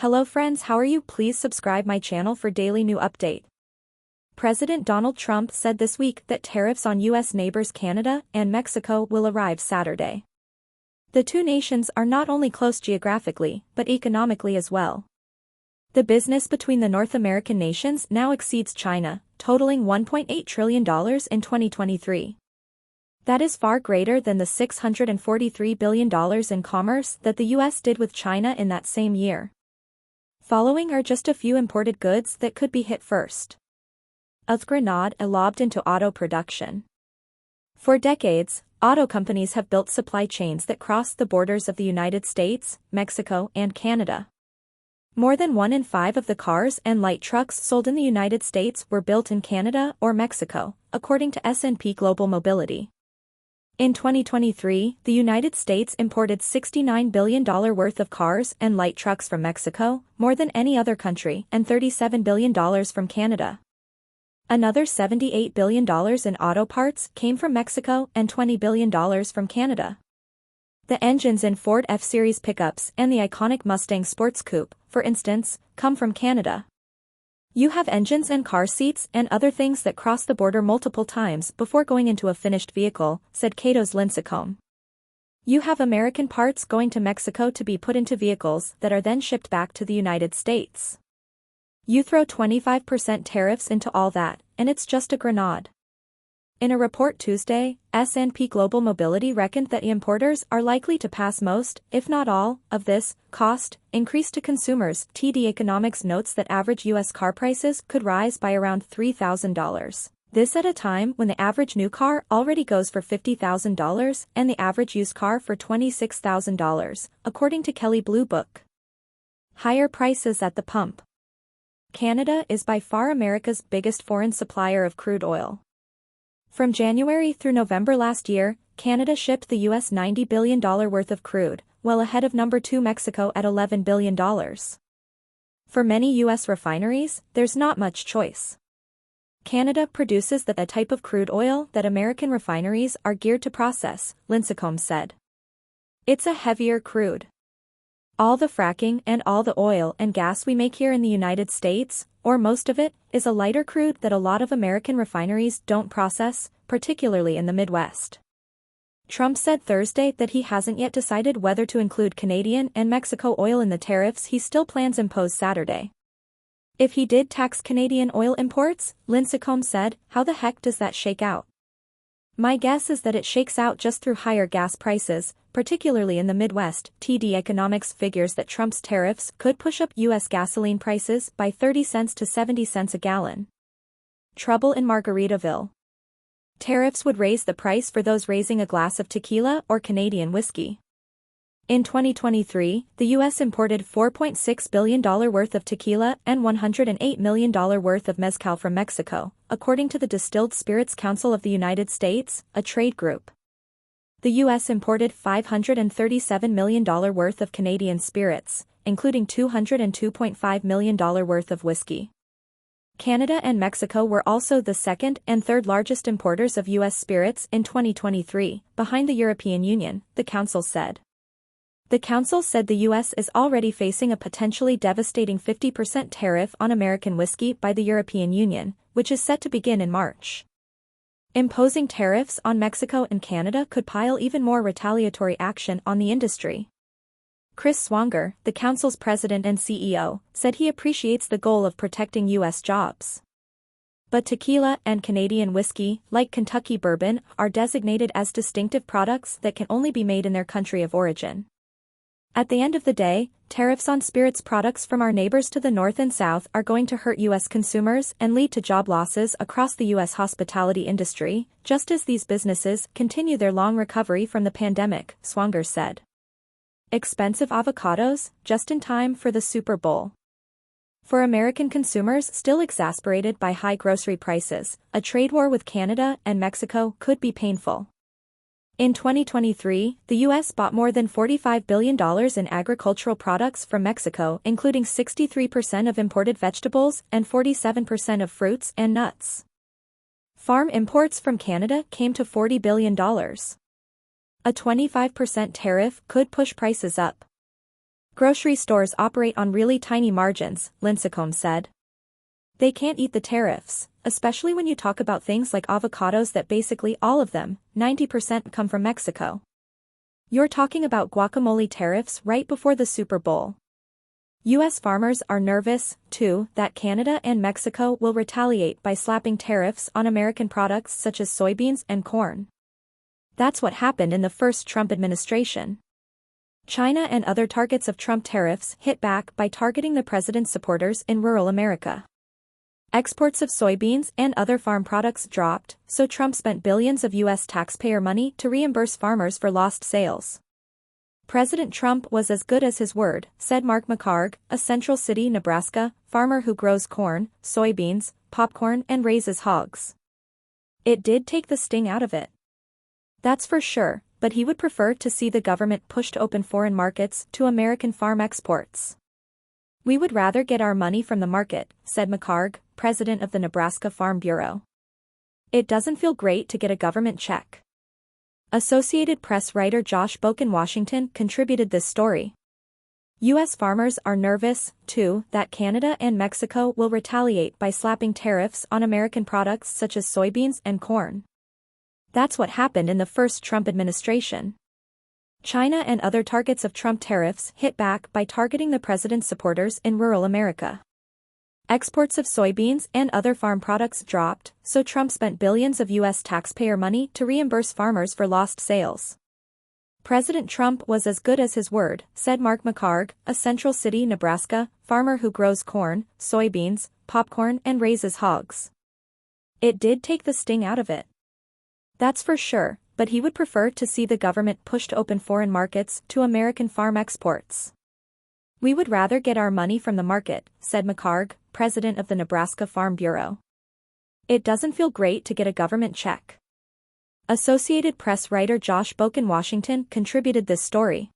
Hello friends, how are you? Please subscribe my channel for daily new update. President Donald Trump said this week that tariffs on U.S. neighbors Canada and Mexico will arrive Saturday. The two nations are not only close geographically, but economically as well. The business between the North American nations now exceeds China, totaling $1.8 trillion in 2023. That is far greater than the $643 billion in commerce that the U.S. did with China in that same year. Following are just a few imported goods that could be hit first. Of Grenade lobbed into auto production. For decades, auto companies have built supply chains that cross the borders of the United States, Mexico, and Canada. More than 1 in 5 of the cars and light trucks sold in the United States were built in Canada or Mexico, according to S&P Global Mobility. In 2023, the United States imported $69 billion worth of cars and light trucks from Mexico, more than any other country, and $37 billion from Canada. Another $78 billion in auto parts came from Mexico and $20 billion from Canada. The engines in Ford F-Series pickups and the iconic Mustang Sports Coupe, for instance, come from Canada. You have engines and car seats and other things that cross the border multiple times before going into a finished vehicle, said Cato's Lincecum. You have American parts going to Mexico to be put into vehicles that are then shipped back to the United States. You throw 25% tariffs into all that, and it's just a grenade. In a report Tuesday, S&P Global Mobility reckoned that importers are likely to pass most, if not all, of this cost increase to consumers. TD Economics notes that average U.S. car prices could rise by around $3,000. This at a time when the average new car already goes for $50,000 and the average used car for $26,000, according to Kelley Blue Book. Higher prices at the pump. Canada is by far America's biggest foreign supplier of crude oil. From January through November last year, Canada shipped the U.S. $90 billion worth of crude, well ahead of number 2 Mexico at $11 billion. For many U.S. refineries, there's not much choice. Canada produces the type of crude oil that American refineries are geared to process, Lincecum said. It's a heavier crude. All the fracking and all the oil and gas we make here in the United States, or most of it, is a lighter crude that a lot of American refineries don't process, particularly in the Midwest. Trump said Thursday that he hasn't yet decided whether to include Canadian and Mexico oil in the tariffs he still plans impose Saturday. If he did tax Canadian oil imports, Lincecum said, how the heck does that shake out? My guess is that it shakes out just through higher gas prices, particularly in the Midwest. TD Economics figures that Trump's tariffs could push up U.S. gasoline prices by 30 cents to 70 cents a gallon. Trouble in Margaritaville. Tariffs would raise the price for those raising a glass of tequila or Canadian whiskey. In 2023, the U.S. imported $4.6 billion worth of tequila and $108 million worth of mezcal from Mexico, according to the Distilled Spirits Council of the United States, a trade group. The U.S. imported $537 million worth of Canadian spirits, including $202.5 million worth of whiskey. Canada and Mexico were also the second and third largest importers of U.S. spirits in 2023, behind the European Union, the Council said. The Council said the U.S. is already facing a potentially devastating 50% tariff on American whiskey by the European Union, which is set to begin in March. Imposing tariffs on Mexico and Canada could pile even more retaliatory action on the industry. Chris Swanger, the Council's president and CEO, said he appreciates the goal of protecting U.S. jobs. But tequila and Canadian whiskey, like Kentucky bourbon, are designated as distinctive products that can only be made in their country of origin. At the end of the day, tariffs on spirits products from our neighbors to the north and south are going to hurt U.S. consumers and lead to job losses across the U.S. hospitality industry, just as these businesses continue their long recovery from the pandemic, Swanger said. Expensive avocados, just in time for the Super Bowl. For American consumers still exasperated by high grocery prices, a trade war with Canada and Mexico could be painful. In 2023, the U.S. bought more than $45 billion in agricultural products from Mexico, including 63% of imported vegetables and 47% of fruits and nuts. Farm imports from Canada came to $40 billion. A 25% tariff could push prices up. Grocery stores operate on really tiny margins, Lincecum said. They can't eat the tariffs, especially when you talk about things like avocados that basically all of them, 90%, come from Mexico. You're talking about guacamole tariffs right before the Super Bowl. U.S. farmers are nervous, too, that Canada and Mexico will retaliate by slapping tariffs on American products such as soybeans and corn. That's what happened in the first Trump administration. China and other targets of Trump tariffs hit back by targeting the president's supporters in rural America. Exports of soybeans and other farm products dropped, so Trump spent billions of U.S. taxpayer money to reimburse farmers for lost sales. President Trump was as good as his word, said Mark McHargue, a Central City, Nebraska, farmer who grows corn, soybeans, popcorn and raises hogs. It did take the sting out of it. That's for sure, but he would prefer to see the government push to open foreign markets to American farm exports. We would rather get our money from the market, said McHargue, president of the Nebraska Farm Bureau. It doesn't feel great to get a government check. Associated Press writer Josh Boak in Washington contributed this story. U.S. farmers are nervous, too, that Canada and Mexico will retaliate by slapping tariffs on American products such as soybeans and corn. That's what happened in the first Trump administration. China and other targets of Trump tariffs hit back by targeting the president's supporters in rural America. Exports of soybeans and other farm products dropped, so Trump spent billions of U.S. taxpayer money to reimburse farmers for lost sales. President Trump was as good as his word, said Mark McHargue, a Central City, Nebraska, farmer who grows corn, soybeans, popcorn and raises hogs. It did take the sting out of it. That's for sure, but he would prefer to see the government push to open foreign markets to American farm exports. We would rather get our money from the market, said McHargue, president of the Nebraska Farm Bureau. It doesn't feel great to get a government check. Associated Press writer Josh Boak in Washington contributed this story.